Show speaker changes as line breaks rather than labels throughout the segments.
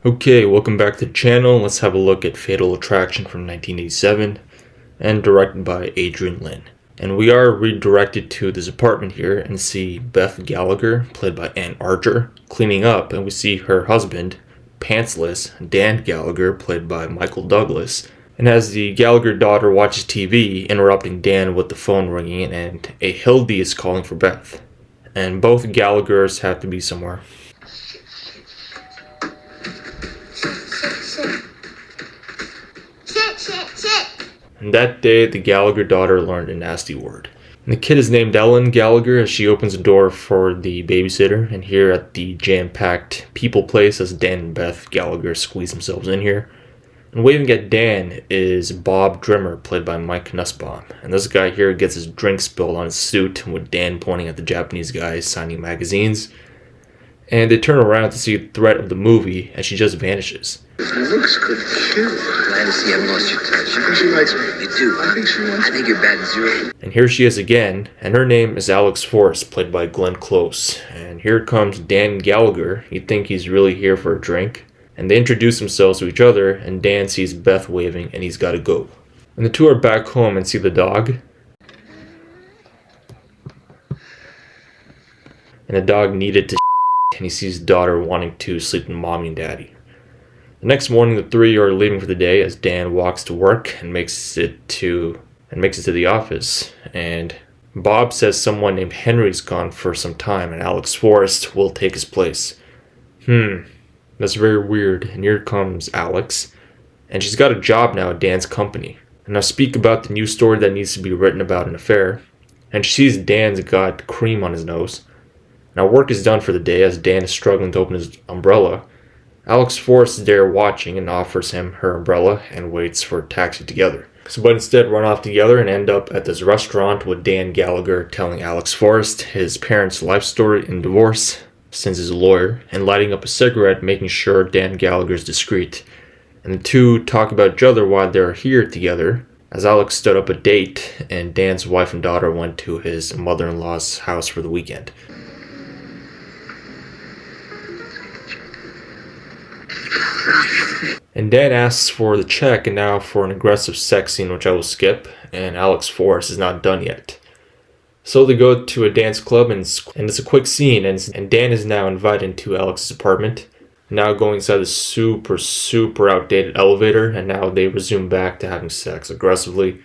Okay, welcome back to the channel. Let's have a look at Fatal Attraction from 1987 and directed by Adrian Lyne. And we are redirected to this apartment here and see Beth Gallagher, played by Ann Archer, cleaning up, and we see her husband, pantsless, Dan Gallagher, played by Michael Douglas. And as the Gallagher daughter watches TV, interrupting Dan with the phone ringing, and a Hildy is calling for Beth. And both Gallaghers have to be somewhere. And that day, the Gallagher daughter learned a nasty word. And the kid is named Ellen Gallagher as she opens the door for the babysitter. And here at the jam-packed people place as Dan and Beth Gallagher squeeze themselves in here. And waving at Dan is Bob Drimmer, played by Mike Nussbaum. And this guy here gets his drink spilled on his suit, with Dan pointing at the Japanese guy signing magazines. And they turn around to see the threat of the movie, and she just vanishes.
Looks good, cute. Glad to see you haven't lost your touch. I think she likes me. You do. I think she wants me. I think you're batting zero.
And here she is again, and her name is Alex Forrest, played by Glenn Close. And here comes Dan Gallagher. You'd think he's really here for a drink. And they introduce themselves to each other, and Dan sees Beth waving, and he's gotta go. And the two are back home and see the dog. And the dog needed to and he sees his daughter wanting to sleep with mommy and daddy. The next morning, the three are leaving for the day as Dan walks to work and makes it to the office. And Bob says someone named Henry's gone for some time, and Alex Forrest will take his place. That's very weird. And here comes Alex, and she's got a job now at Dan's company. And I'll speak about the news story that needs to be written about an affair. And she sees Dan's got cream on his nose. Now work is done for the day as Dan is struggling to open his umbrella. Alex Forrest is there watching and offers him her umbrella and waits for a taxi together. But instead run off together and end up at this restaurant with Dan Gallagher telling Alex Forrest his parents' life story and divorce since he's a lawyer, and lighting up a cigarette, making sure Dan Gallagher is discreet. And the two talk about each other while they're here together, as Alex stood up a date and Dan's wife and daughter went to his mother-in-law's house for the weekend. And Dan asks for the check and now for an aggressive sex scene, which I will skip, and Alex Forrest is not done yet. So they go to a dance club and it's a quick scene, and Dan is now invited into Alex's apartment, now going inside the super outdated elevator, and now they resume back to having sex aggressively,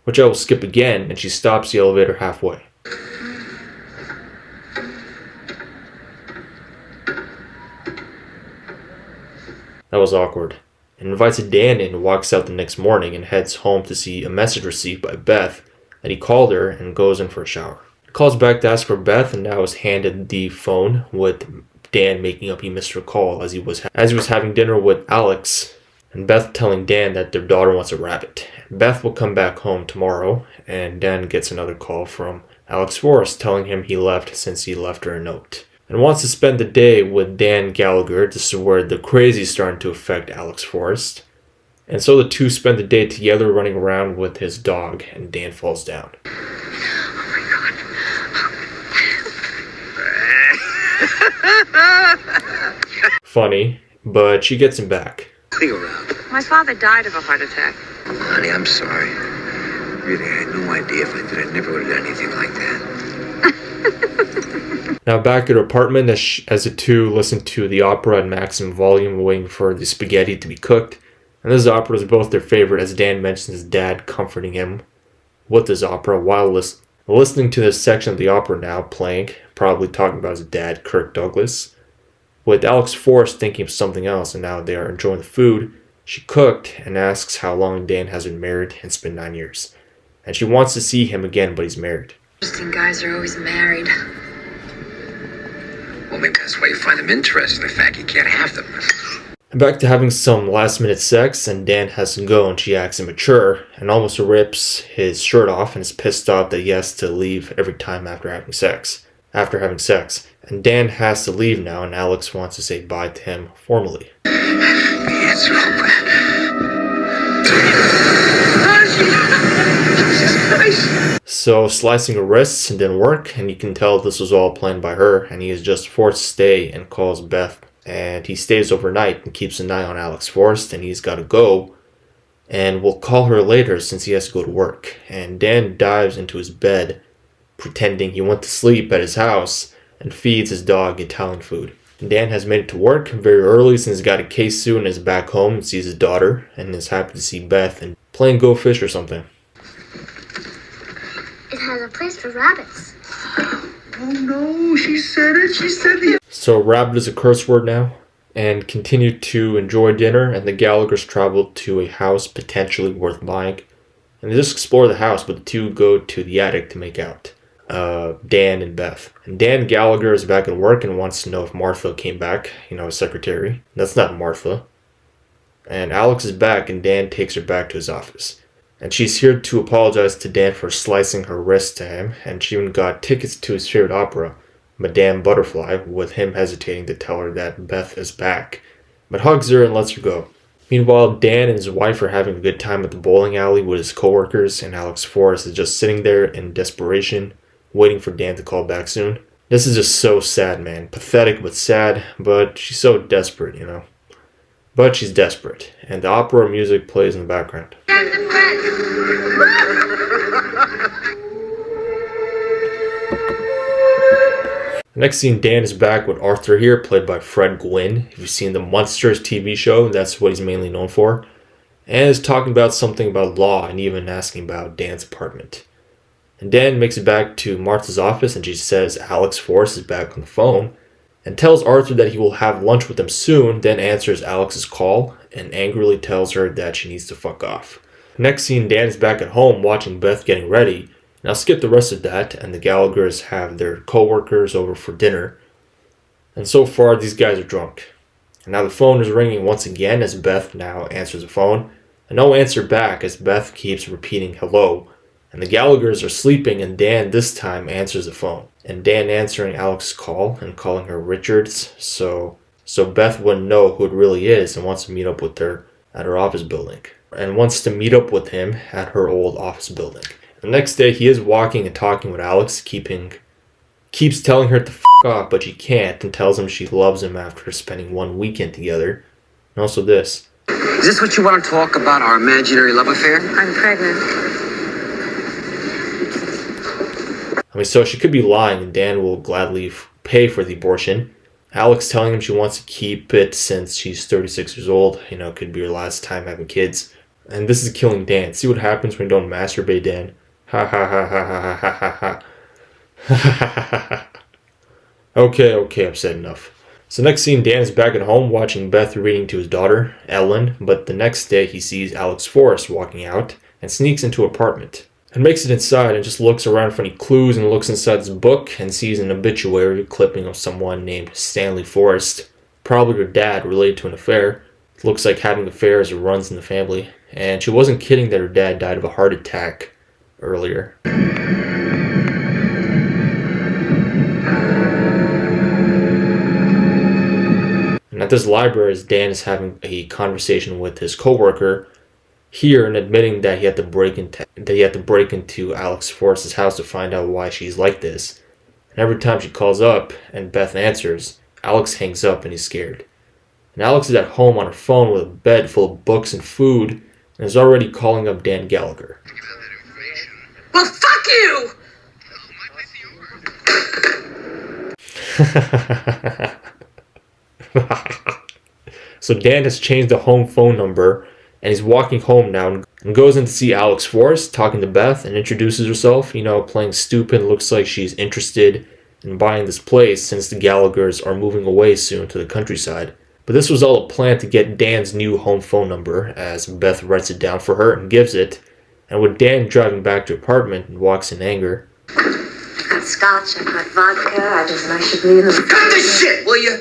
which I will skip again, and she stops the elevator halfway. That was awkward. And invites Dan in and walks out the next morning and heads home to see a message received by Beth that he called her and goes in for a shower. He calls back to ask for Beth and now is handed the phone with Dan making up he missed her call as he was having dinner with Alex, and Beth telling Dan that their daughter wants a rabbit. Beth will come back home tomorrow, and Dan gets another call from Alex Forrest telling him he left since he left her a note. And wants to spend the day with Dan Gallagher. This is where the crazy is starting to affect Alex Forrest. And so the two spend the day together running around with his dog, and Dan falls down. Funny, but she gets him back.
My father died of a heart attack.
Honey, I'm sorry. Really, I had no idea. If I did, I never would have done anything like that.
Now back at her apartment as the two listen to the opera at maximum volume, waiting for the spaghetti to be cooked. And this opera is both their favorite, as Dan mentions his dad comforting him with this opera while listening to this section of the opera now playing, probably talking about his dad, Kirk Douglas, with Alex Forrest thinking of something else, and now they are enjoying the food she cooked and asks how long Dan has been married, and it's been 9 years. And she wants to see him again, but he's married.
Interesting guys are always married.
Well, maybe that's why you find them interesting, the fact you can't have them.
And back to having some last-minute sex, and Dan has to go, and she acts immature and almost rips his shirt off and is pissed off that he has to leave every time after having sex. And Dan has to leave now, and Alex wants to say bye to him formally.
It's open.
So slicing her wrists didn't work, and you can tell this was all planned by her, and he is just forced to stay and calls Beth and he stays overnight and keeps an eye on Alex Forrest, and he's got to go, and will call her later since he has to go to work. And Dan dives into his bed, pretending he went to sleep at his house, and feeds his dog Italian food. And Dan has made it to work very early since he's got a case suit and is back home and sees his daughter, and is happy to see Beth and playing Go Fish or something.
It has a place for rabbits.
Oh no, she said it. She said the...
So rabbit is a curse word now, and continue to enjoy dinner, and the Gallaghers travel to a house potentially worth buying. And they just explore the house, but the two go to the attic to make out. Dan and Beth. And Dan Gallagher is back at work and wants to know if Martha came back, his secretary. That's not Martha. And Alex is back, and Dan takes her back to his office. And she's here to apologize to Dan for slicing her wrist to him, and she even got tickets to his favorite opera, Madame Butterfly, with him hesitating to tell her that Beth is back, but hugs her and lets her go. Meanwhile, Dan and his wife are having a good time at the bowling alley with his coworkers, and Alex Forrest is just sitting there in desperation, waiting for Dan to call back soon. This is just so sad, man. Pathetic but sad, but she's so desperate, But she's desperate, and the opera music plays in the background. The next scene, Dan is back with Arthur here, played by Fred Gwynne. If you've seen the Munsters TV show, that's what he's mainly known for. And is talking about something about law and even asking about Dan's apartment. And Dan makes it back to Martha's office, and she says Alex Forrest is back on the phone and tells Arthur that he will have lunch with him soon, then answers Alex's call and angrily tells her that she needs to fuck off. Next scene, Dan is back at home watching Beth getting ready. And I'll skip the rest of that, and the Gallaghers have their co-workers over for dinner. And so far, these guys are drunk. And now the phone is ringing once again as Beth now answers the phone. And no answer back as Beth keeps repeating hello. And the Gallaghers are sleeping, and Dan this time answers the phone. And Dan answering Alex's call and calling her Richards, so Beth wouldn't know who it really is and wants to meet up with her at her office building. And wants to meet up with him at her old office building. The next day, he is walking and talking with Alex, keeps telling her to f*** off, but she can't, and tells him she loves him after spending one weekend together. And also this.
Is this what you want to talk about, our imaginary love affair?
I'm pregnant.
So she could be lying, and Dan will gladly pay for the abortion. Alex telling him she wants to keep it since she's 36 years old. Could be her last time having kids. And this is killing Dan. See what happens when you don't masturbate, Dan. Ha ha ha ha ha ha ha ha. Okay, I've said enough. So next scene, Dan is back at home watching Beth reading to his daughter, Ellen, but the next day he sees Alex Forrest walking out and sneaks into her apartment. And makes it inside and just looks around for any clues and looks inside his book and sees an obituary clipping of someone named Stanley Forrest, probably her dad related to an affair. It looks like having affairs runs in the family. And she wasn't kidding that her dad died of a heart attack earlier. And at this library, as Dan is having a conversation with his coworker here and admitting that he had to break into Alex Forrest's house to find out why she's like this. And every time she calls up and Beth answers, Alex hangs up and he's scared. And Alex is at home on her phone with a bed full of books and food and is already calling up Dan Gallagher.
Well, fuck you!
So Dan has changed the home phone number and he's walking home now and goes in to see Alex Forrest talking to Beth and introduces herself, playing stupid. Looks like she's interested in buying this place since the Gallaghers are moving away soon to the countryside. But this was all a plan to get Dan's new home phone number as Beth writes it down for her and gives it. And with Dan driving back to her apartment and walks in anger.
I've got scotch, I've got vodka, I just know should be in the...
Cut this shit, will you?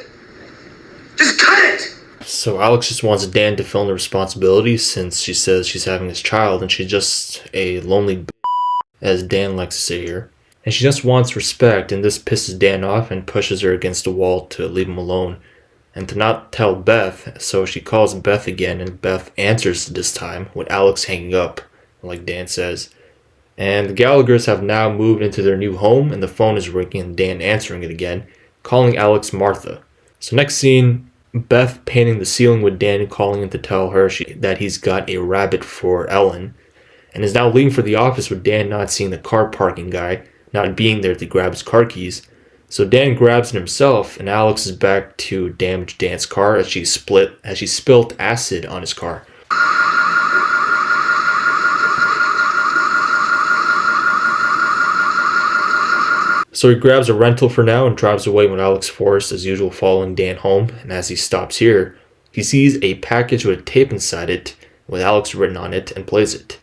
Just cut it!
So Alex just wants Dan to fill in the responsibility since she says she's having this child and she's just a lonely b****, as Dan likes to say here. And she just wants respect, and this pisses Dan off and pushes her against the wall to leave him alone and to not tell Beth. So she calls Beth again and Beth answers this time with Alex hanging up, like Dan says. And the Gallaghers have now moved into their new home and the phone is ringing and Dan answering it again, calling Alex Martha. So next scene, Beth painting the ceiling with Dan calling in to tell her that he's got a rabbit for Ellen, and is now leaving for the office with Dan not seeing the car parking guy, not being there to grab his car keys. So Dan grabs it himself, and Alex is back to damage Dan's car as she spilt acid on his car. So he grabs a rental for now and drives away with Alex Forrest as usual following Dan home, and as he stops here, he sees a package with a tape inside it with Alex written on it and plays it.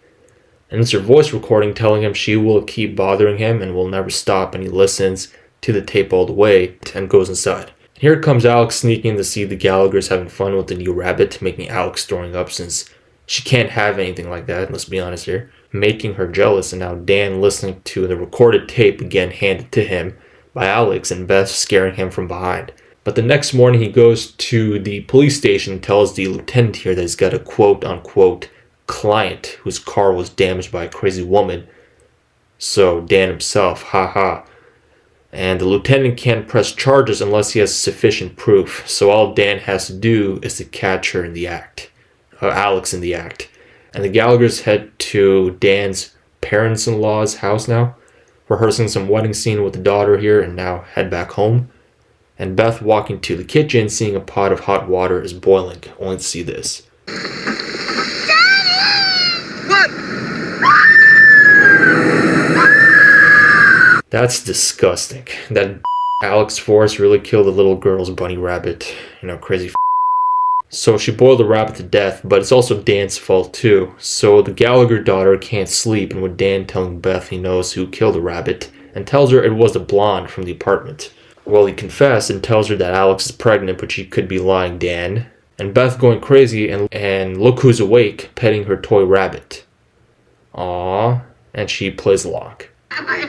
And it's her voice recording telling him she will keep bothering him and will never stop, and he listens to the tape all the way and goes inside. Here comes Alex sneaking to see the Gallaghers having fun with the new rabbit, making Alex throwing up since she can't have anything like that, let's be honest here, making her jealous. And now Dan listening to the recorded tape again handed to him by Alex, and Beth scaring him from behind. But the next morning he goes to the police station and tells the lieutenant here that he's got a quote-unquote client whose car was damaged by a crazy woman. So Dan himself, haha. And the lieutenant can't press charges unless he has sufficient proof. So all Dan has to do is to catch her in the act. Alex in the act. And the Gallaghers head to Dan's parents-in-law's house now, rehearsing some wedding scene with the daughter here, and now head back home. And Beth walking to the kitchen, seeing a pot of hot water is boiling, only to see this. That's disgusting. That Alex Forrest really killed the little girl's bunny rabbit. Crazy. So she boiled the rabbit to death, but it's also Dan's fault too. So the Gallagher daughter can't sleep, and with Dan telling Beth he knows who killed the rabbit, and tells her it was the blonde from the apartment. Well, he confessed and tells her that Alex is pregnant, but she could be lying, Dan. And Beth going crazy, and look who's awake, petting her toy rabbit. Aww. And she plays along.
I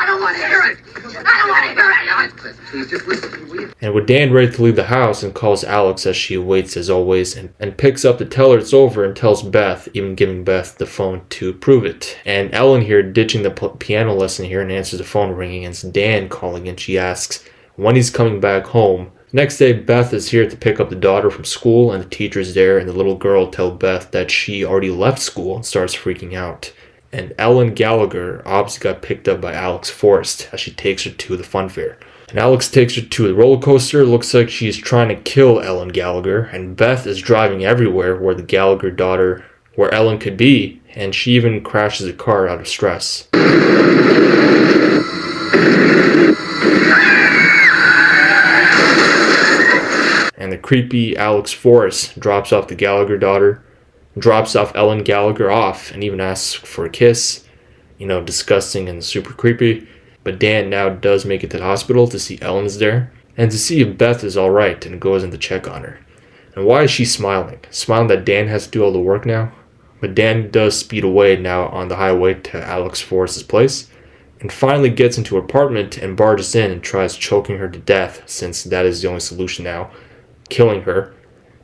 don't want to hear it. I don't want to hear it.
Please just listen, will you?
And with Dan ready to leave the house, and calls Alex as she waits as always, and picks up to tell her it's over, and tells Beth, even giving Beth the phone to prove it. And Ellen here ditching the piano lesson here and answers the phone ringing, and it's Dan calling, and she asks when he's coming back home. Next day, Beth is here to pick up the daughter from school, and the teacher's there, and the little girl tells Beth that she already left school and starts freaking out. And Ellen Gallagher obviously got picked up by Alex Forrest as she takes her to the fun fair. And Alex takes her to the roller coaster. Looks like she's trying to kill Ellen Gallagher, and Beth is driving everywhere where the Gallagher daughter, where Ellen could be, and she even crashes the car out of stress. And the creepy Alex Forrest drops off the Gallagher daughter, drops off Ellen Gallagher off, and even asks for a kiss. Disgusting and super creepy. But Dan now does make it to the hospital to see Ellen's there, and to see if Beth is alright, and goes in to check on her. And why is she smiling? Smiling that Dan has to do all the work now? But Dan does speed away now on the highway to Alex Forrest's place, and finally gets into her apartment and barges in and tries choking her to death, since that is the only solution now, killing her,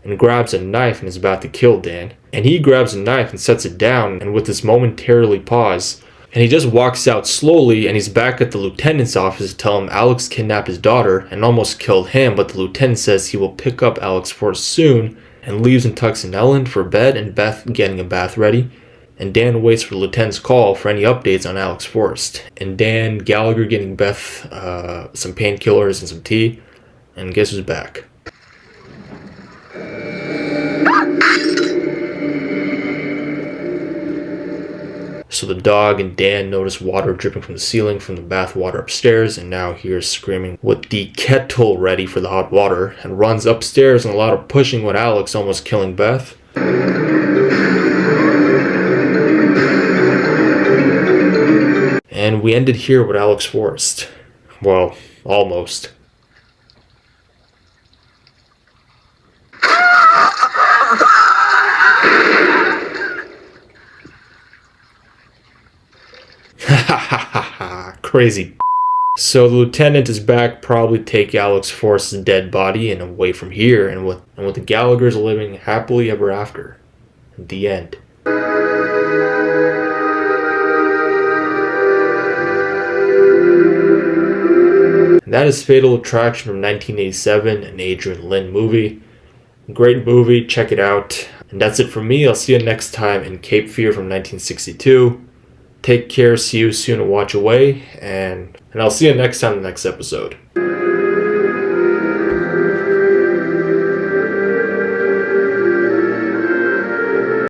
and grabs a knife and is about to kill Dan. And he grabs a knife and sets it down, and with this momentarily pause, and he just walks out slowly, and he's back at the lieutenant's office to tell him Alex kidnapped his daughter and almost killed him, but the lieutenant says he will pick up Alex Forrest soon, and leaves and tucks in Ellen for bed, and Beth getting a bath ready. And Dan waits for the lieutenant's call for any updates on Alex Forrest. And Dan Gallagher getting Beth some painkillers and some tea, and guess who's back? So the dog and Dan notice water dripping from the ceiling from the bath water upstairs, and now hears screaming with the kettle ready for the hot water, and runs upstairs and a lot of pushing with Alex, almost killing Beth. And we ended here with Alex Forrest. Well, almost. Crazy. So the lieutenant is back, probably take Alex Forrest's dead body and away from here, and with the Gallaghers living happily ever after. The end. And that is Fatal Attraction from 1987, an Adrian Lyne movie. Great movie, check it out. And that's it from me. I'll see you next time in Cape Fear from 1962. Take care, see you soon at Watch Away, and I'll see you next time in the next episode.